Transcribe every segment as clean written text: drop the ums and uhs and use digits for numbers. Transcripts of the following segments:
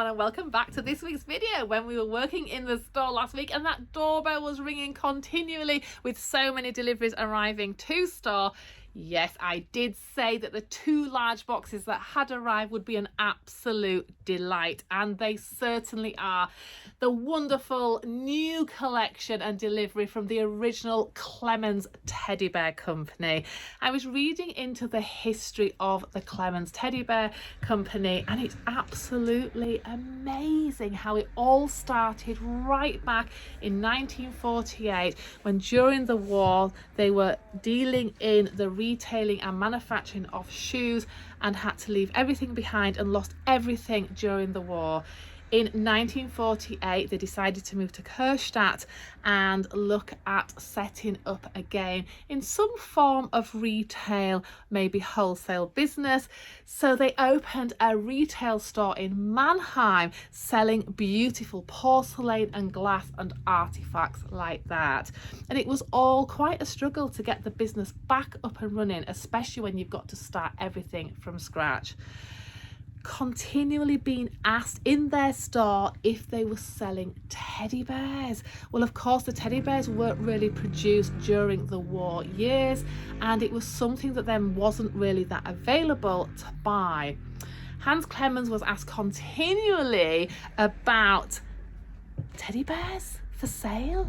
everyone, and welcome back to this week's video. When we were working in the store last week and that doorbell was ringing continually with so many deliveries arriving to store, yes, I did say that the 2 large boxes that had arrived would be an absolute delight, and they certainly are. The wonderful new collection and delivery from the original Clemens teddy bear company. I was reading into the history of the Clemens teddy bear company, and it's absolutely amazing how it all started right back in 1948, when during the war they were dealing in the retailing and manufacturing of shoes and had to leave everything behind and lost everything during the war. In 1948, they decided to move to Kutest and look at setting up again in some form of retail, maybe wholesale business. So they opened a retail store in Mannheim selling beautiful porcelain and glass and artifacts like that. And it was all quite a struggle to get the business back up and running, especially when you've got to start everything from scratch. Continually being asked in their store if they were selling teddy bears. Well, of course, the teddy bears weren't really produced during the war years, and it was something that then wasn't really that available to buy. Hans Clemens was asked continually about teddy bears for sale.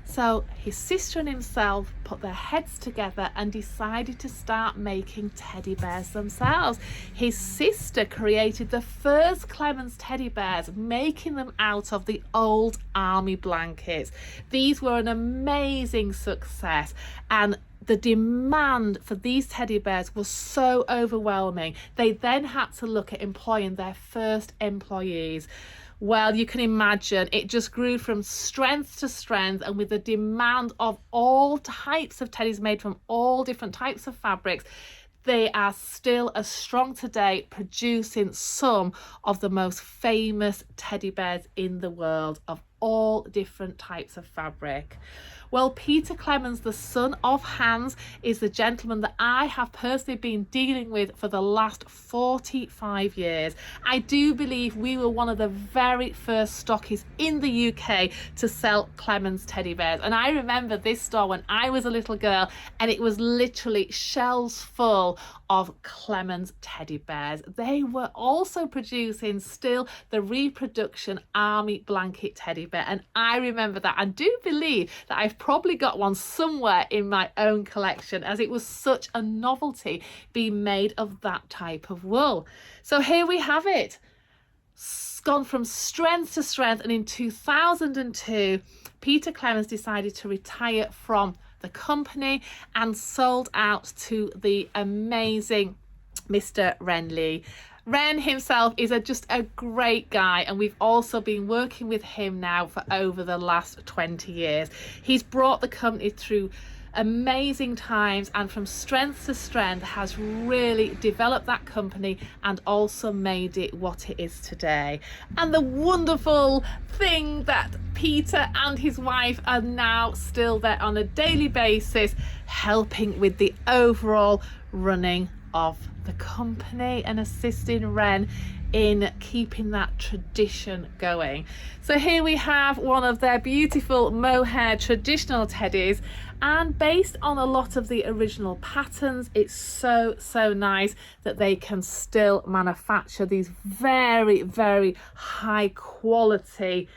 So his sister and himself put their heads together and decided to start making teddy bears themselves. His sister created the first Clemens teddy bears, making them out of the old army blankets. These were an amazing success, and the demand for these teddy bears was so overwhelming. They then had to look at employing their first employees. Well, you can imagine it just grew from strength to strength, and with the demand of all types of teddies made from all different types of fabrics, they are still as strong today, producing some of the most famous teddy bears in the world of all different types of fabric. Well, Peter Clemens, the son of Hans, is the gentleman that I have personally been dealing with for the last 45 years. I do believe we were one of the very first stockists in the UK to sell Clemens teddy bears. And I remember this store when I was a little girl, and it was literally shelves full of Clemens teddy bears. They were also producing still the reproduction army blanket teddy bear, and I remember that. I do believe that I've probably got one somewhere in my own collection, as it was such a novelty being made of that type of wool. So here we have it, gone from strength to strength, and in 2002 Peter Clemens decided to retire from the company and sold out to the amazing Mr. Renly. Ren himself is just a great guy, and we've also been working with him now for over the last 20 years. He's brought the company through amazing times, and from strength to strength has really developed that company and also made it what it is today. And the wonderful thing that Peter and his wife are now still there on a daily basis, helping with the overall running of the company and assisting Ren in keeping that tradition going. So here we have one of their beautiful mohair traditional teddies, and based on a lot of the original patterns, it's so nice that they can still manufacture these very high quality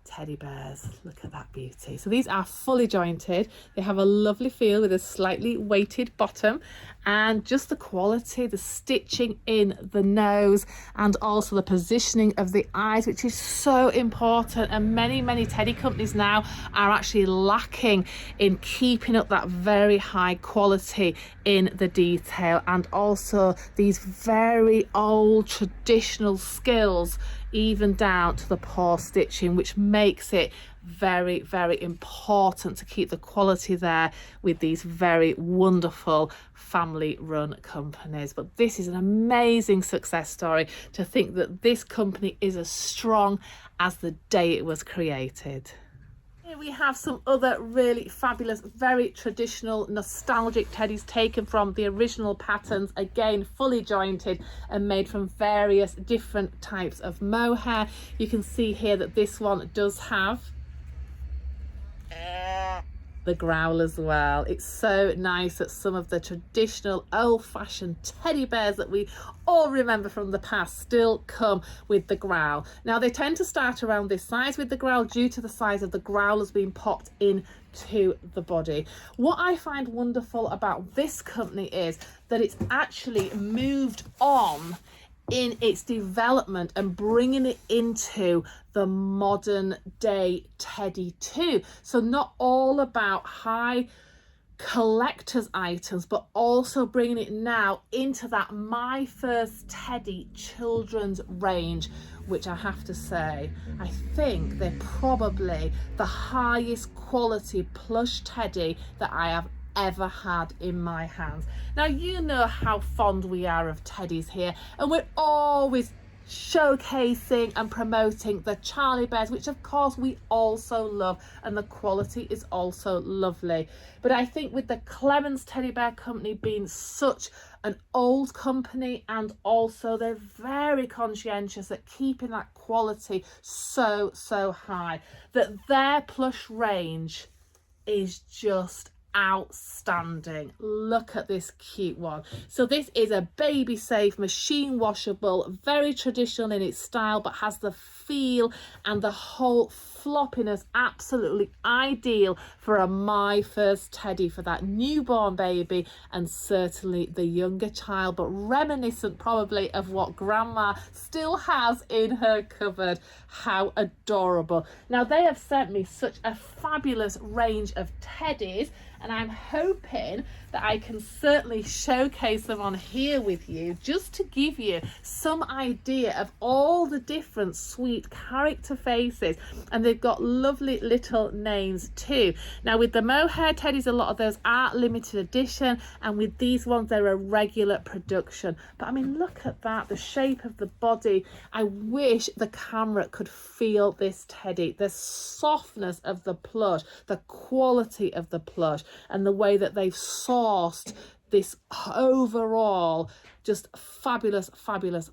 teddy bears. Look at that beauty. So these are fully jointed. They have a lovely feel with a slightly weighted bottom, and just the quality, the stitching in the nose, and also the positioning of the eyes, which is so important. And many teddy companies now are actually lacking in keeping up that very high quality in the detail, and also these very old traditional skills, even down to the paw stitching, which makes it very important to keep the quality there with these very wonderful family run companies. But this is an amazing success story, to think that this company is as strong as the day it was created. Here we have some other really fabulous, very traditional, nostalgic teddies taken from the original patterns, again fully jointed and made from various different types of mohair. You can see here that this one does have the growl as well. It's so nice that some of the traditional old-fashioned teddy bears that we all remember from the past still come with the growl. Now they tend to start around this size with the growl due to the size of the growl has been popped into the body. What I find wonderful about this company is that it's actually moved on in its development and bringing it into the modern day teddy too. So not all about high collector's items, but also bringing it now into that My First Teddy children's range, which I have to say, I think they're probably the highest quality plush teddy that I have ever had in my hands. Now, you know how fond we are of teddies here, and we're always showcasing and promoting the Charlie bears, which of course we also love, and the quality is also lovely. But I think with the Clemens Teddy Bear Company being such an old company, and also they're very conscientious at keeping that quality so high, that their plush range is just outstanding. Look at this cute one. So this is a baby safe, machine washable, very traditional in its style, but has the feel and the whole floppiness, absolutely ideal for a My First Teddy for that newborn baby, and certainly the younger child, but reminiscent probably of what grandma still has in her cupboard. How adorable. Now they have sent me such a fabulous range of teddies, and I'm hoping that I can certainly showcase them on here with you, just to give you some idea of all the different sweet character faces. And they've got lovely little names too. Now with the mohair teddies, a lot of those are limited edition, and with these ones they're a regular production. But I mean, look at that, the shape of the body. I wish the camera could feel this teddy, the softness of the plush, the quality of the plush, and the way that they've sourced this overall just fabulous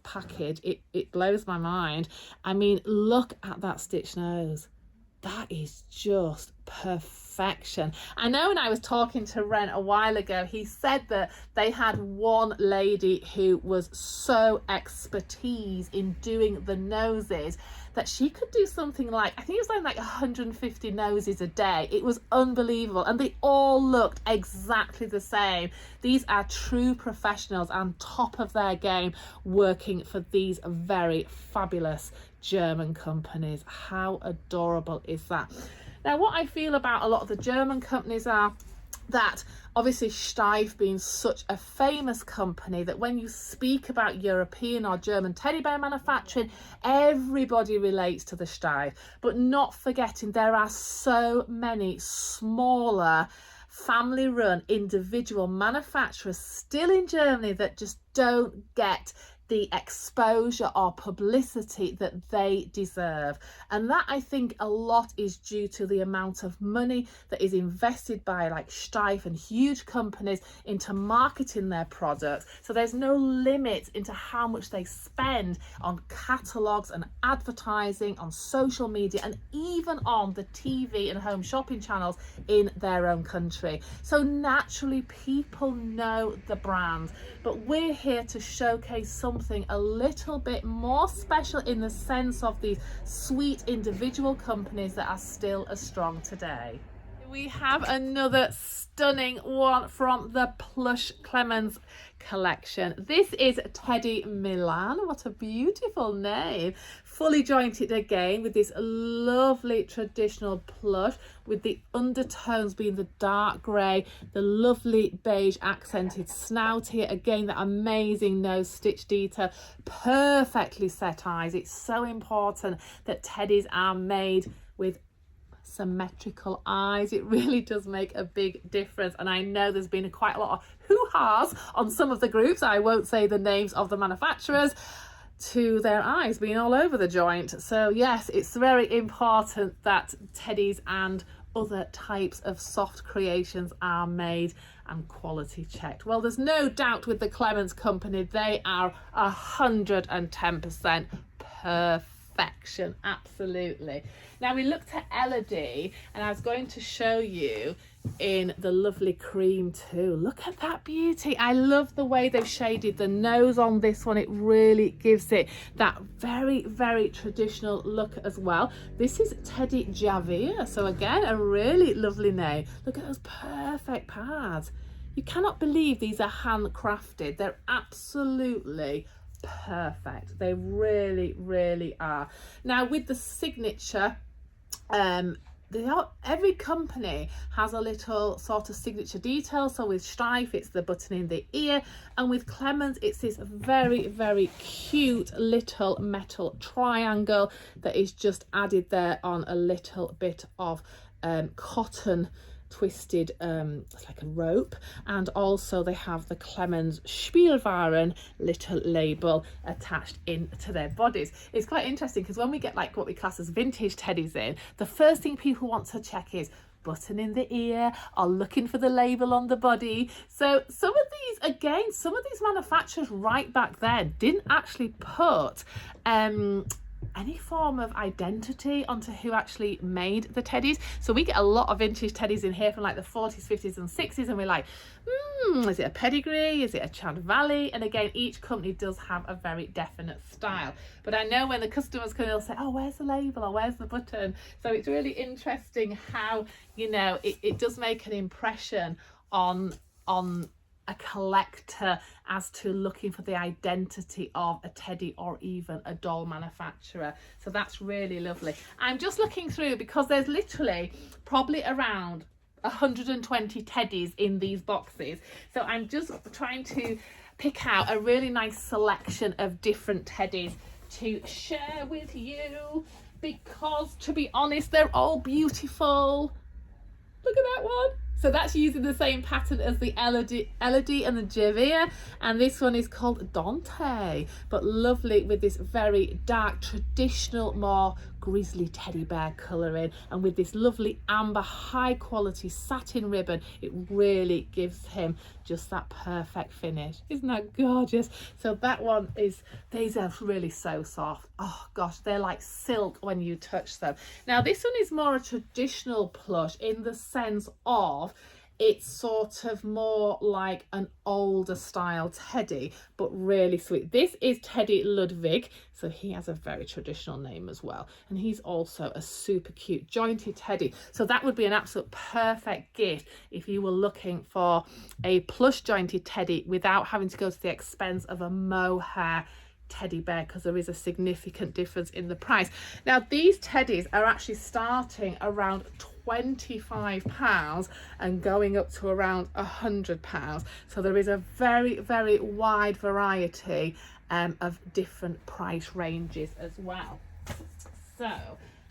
package. It blows my mind. I mean, look at that stitch nose. That is just perfection. I know when I was talking to Ren a while ago, he said that they had one lady who was so expertise in doing the noses that she could do something like, I think it was like 150 noses a day. It was unbelievable, and they all looked exactly the same. These are true professionals and top of their game working for these very fabulous German companies. How adorable is that? Now, what I feel about a lot of the German companies are that obviously Steiff being such a famous company, that when you speak about European or German teddy bear manufacturing, everybody relates to the Steiff, but not forgetting there are so many smaller family run individual manufacturers still in Germany that just don't get the exposure or publicity that they deserve. And that, I think, a lot is due to the amount of money that is invested by like Steiff and huge companies into marketing their products. So there's no limit into how much they spend on catalogues and advertising, on social media, and even on the TV and home shopping channels in their own country. So naturally people know the brand, but we're here to showcase something a little bit more special in the sense of these sweet individual companies that are still as strong today. We have another stunning one from the Plush Clemens collection. This is Teddy Milan. What a beautiful name. Fully jointed again with this lovely traditional plush, with the undertones being the dark grey, the lovely beige accented snout here. Again, that amazing nose stitch detail, perfectly set eyes. It's so important that teddies are made with symmetrical eyes. It really does make a big difference, and I know there's been quite a lot of hoo-has on some of the groups. I won't say the names of the manufacturers, to their eyes being all over the joint. So yes, it's very important that teddies and other types of soft creations are made and quality checked. Well, there's no doubt with the Clemens company, they are 110% perfection, absolutely. Now we looked at Elodie, and I was going to show you in the lovely cream too. Look at that beauty. I love the way they've shaded the nose on this one. It really gives it that very, very traditional look as well. This is Teddy Javier, so again, a really lovely name. Look at those perfect pads. You cannot believe these are handcrafted. They're absolutely perfect. They really, really are. Now with the signature, every company has a little sort of signature detail. So with Strife, it's the button in the ear, and with Clemens, it's this very, very cute little metal triangle that is just added there on a little bit of cotton twisted, it's like a rope, and also they have the Clemens Spielwaren little label attached into their bodies. It's quite interesting because when we get like what we class as vintage teddies in, the first thing people want to check is button in the ear, or looking for the label on the body. So some of these, again, some of these manufacturers right back then didn't actually put any form of identity onto who actually made the teddies. So we get a lot of vintage teddies in here from like the 40s, 50s and 60s, and we're like, is it a pedigree? Is it a Chant Valley? And again, each company does have a very definite style. But I know when the customers come, they'll say, oh, where's the label, or where's the button? So it's really interesting how, you know, it does make an impression on a collector as to looking for the identity of a teddy or even a doll manufacturer. So that's really lovely. I'm just looking through because there's literally probably around 120 teddies in these boxes. So I'm just trying to pick out a really nice selection of different teddies to share with you, because to be honest, they're all beautiful. Look at that one. So that's using the same pattern as the Elodie and the Javier, and this one is called Dante, but lovely with this very dark, traditional, more grizzly teddy bear colouring, and with this lovely amber, high quality satin ribbon. It really gives him just that perfect finish. Isn't that gorgeous? So that one is, these are really so soft. Oh gosh, they're like silk when you touch them. Now this one is more a traditional plush in the sense of it's sort of more like an older style teddy, but really sweet. This is Teddy Ludwig, so he has a very traditional name as well, and he's also a super cute jointed teddy. So that would be an absolute perfect gift if you were looking for a plush jointed teddy without having to go to the expense of a mohair teddy bear, because there is a significant difference in the price. Now these teddies are actually starting around £25 and going up to around £100. So there is a very, very wide variety of different price ranges as well. So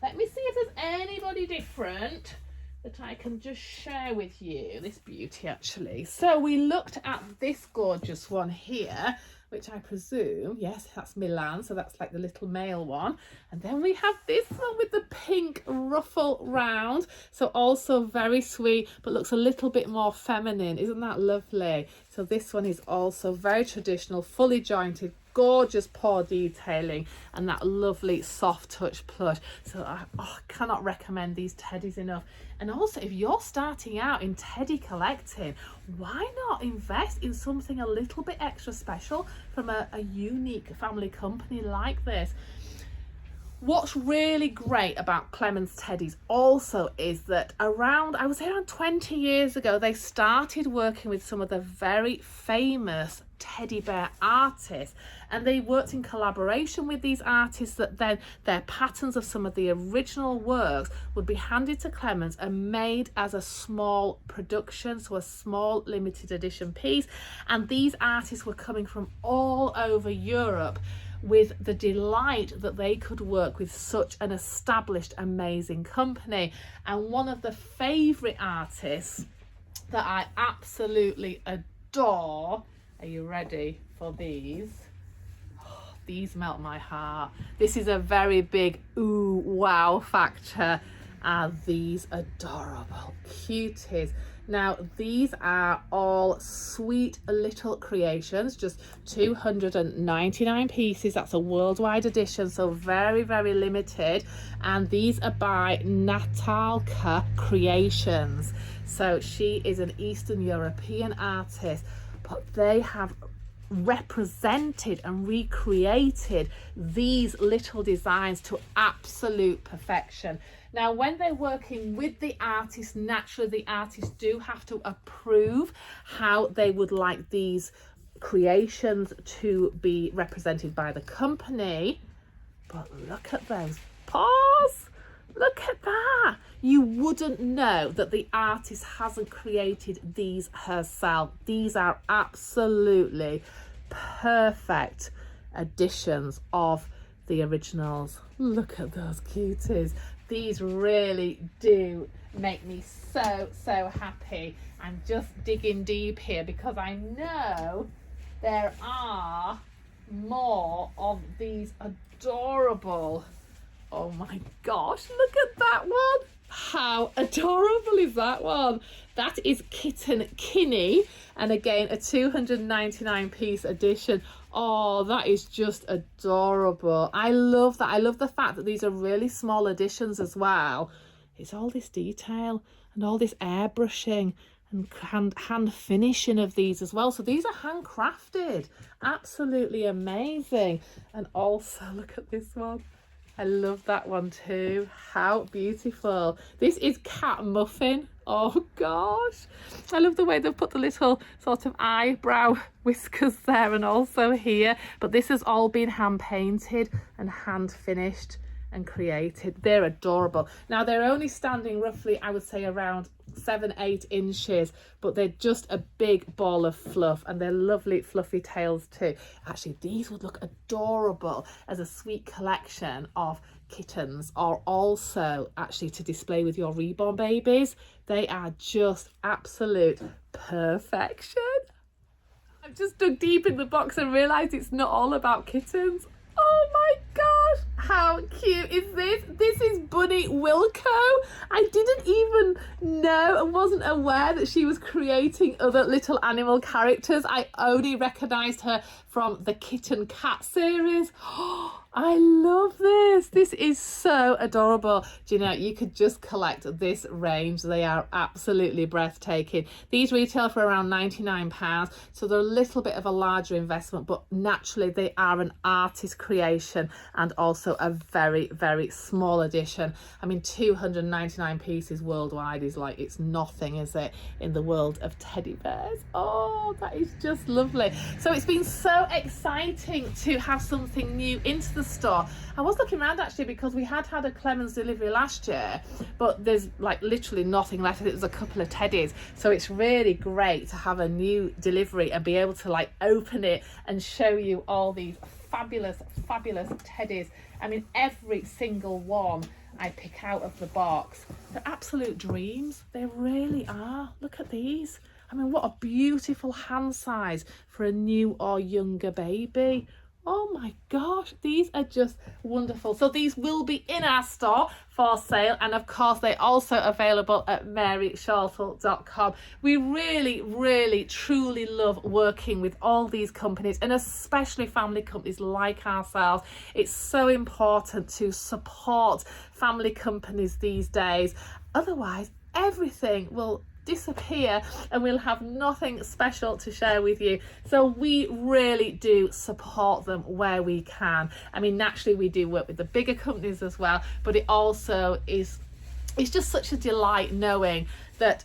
let me see if there's anybody different that I can just share with you. This beauty actually. So we looked at this gorgeous one here, which I presume, yes, that's Milan, so that's like the little male one. And then we have this one with the pink ruffle round, so also very sweet, but looks a little bit more feminine. Isn't that lovely? So this one is also very traditional, fully jointed, gorgeous paw detailing, and that lovely soft touch plush. So I cannot recommend these teddies enough. And also, if you're starting out in teddy collecting, why not invest in something a little bit extra special from a unique family company like this? What's really great about Clemens teddies also is that around, I would say around 20 years ago, they started working with some of the very famous teddy bear artists, and they worked in collaboration with these artists that then their patterns of some of the original works would be handed to Clemens and made as a small production, so a small limited edition piece. And these artists were coming from all over Europe with the delight that they could work with such an established, amazing company. And one of the favourite artists that I absolutely adore, are you ready for these? Oh, these melt my heart. This is a very big ooh wow factor. Are these adorable cuties? Now these are all sweet little creations, just 299 pieces. That's a worldwide edition, so very, very limited. And these are by Natalka Creations. So she is an Eastern European artist, but they have represented and recreated these little designs to absolute perfection. Now, when they're working with the artist, naturally the artists do have to approve how they would like these creations to be represented by the company. But look at those paws. Look at that. You wouldn't know that the artist hasn't created these herself. These are absolutely perfect additions of the originals. Look at those cuties. These really do make me so happy. I'm just digging deep here because I know there are more of these adorable, oh my gosh, look at that one. How adorable is that one? That is kitten Kini, and again a 299 piece edition. Oh, that is just adorable. I love that. I love the fact that these are really small editions as well. It's all this detail and all this airbrushing and hand finishing of these as well. So these are handcrafted. Absolutely amazing. And also look at this one. I love that one too. How beautiful. This is Cat Muffin. Oh gosh. I love the way they've put the little sort of eyebrow whiskers there and also here. But this has all been hand painted and hand finished and created. They're adorable. Now they're only standing roughly, I would say, around 7-8 inches, but they're just a big ball of fluff, and they're lovely fluffy tails too. Actually, these would look adorable as a sweet collection of kittens, or also actually to display with your reborn babies. They are just absolute perfection. I've just dug deep in the box and realised it's not all about kittens. Oh my gosh, how cute is this? This is Bunny Wilko. I didn't even know and wasn't aware that she was creating other little animal characters. I only recognised her from the Kitten Cat series. Oh, I love this. This is so adorable. Do you know, you could just collect this range. They are absolutely breathtaking. These retail for around £99, so they're a little bit of a larger investment, but naturally they are an artist creation and also a very, very small edition. I mean, 299 pieces worldwide is like, it's nothing, is it, in the world of teddy bears? Oh, that is just lovely. So it's been so exciting to have something new into the store. I was looking around actually because we had a Clemens delivery last year, but there's like literally nothing left. It was a couple of teddies, so it's really great to have a new delivery and be able to like open it and show you all these fabulous teddies. I mean, every single one I pick out of the box, they're absolute dreams. They really are. Look at these. I mean, what a beautiful hand size for a new or younger baby. Oh my gosh, these are just wonderful. So these will be in our store for sale, and of course they're also available at maryshortle.com. We really truly love working with all these companies, and especially family companies like ourselves. It's so important to support family companies these days. Otherwise, everything will disappear and we'll have nothing special to share with you. So we really do support them where we can. I mean, naturally we do work with the bigger companies as well, but it also is, it's just such a delight knowing that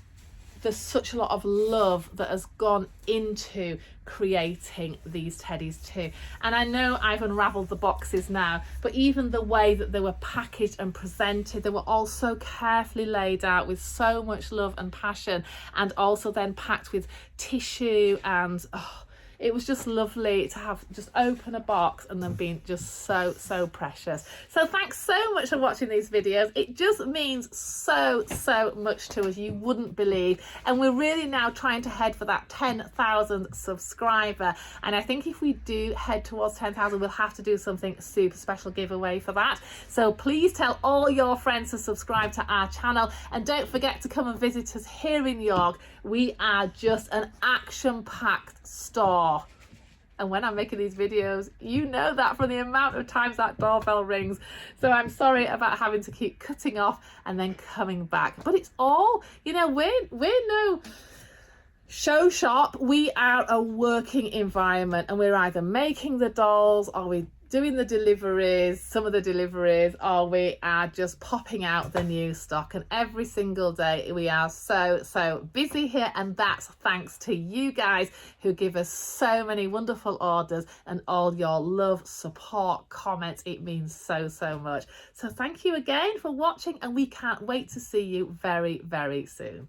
there's such a lot of love that has gone into creating these teddies too. And I know I've unravelled the boxes now, but even the way that they were packaged and presented, they were all so carefully laid out with so much love and passion, and also then packed with tissue, and it was just lovely to have just open a box and them being just so precious. So thanks so much for watching these videos. It just means so much to us, you wouldn't believe. And we're really now trying to head for that 10,000 subscriber, and I think if we do head towards 10,000, we'll have to do something super special giveaway for that. So please tell all your friends to subscribe to our channel, and don't forget to come and visit us here in York. We are just an action-packed store, and when I'm making these videos, you know that from the amount of times that doorbell rings. So I'm sorry about having to keep cutting off and then coming back, but it's all, you know, we're no show shop. We are a working environment, and we're either making the dolls, or we're doing the deliveries, some of the deliveries, or we are just popping out the new stock. And every single day we are so busy here, and that's thanks to you guys who give us so many wonderful orders and all your love, support, comments. It means so much. So thank you again for watching, and we can't wait to see you very soon.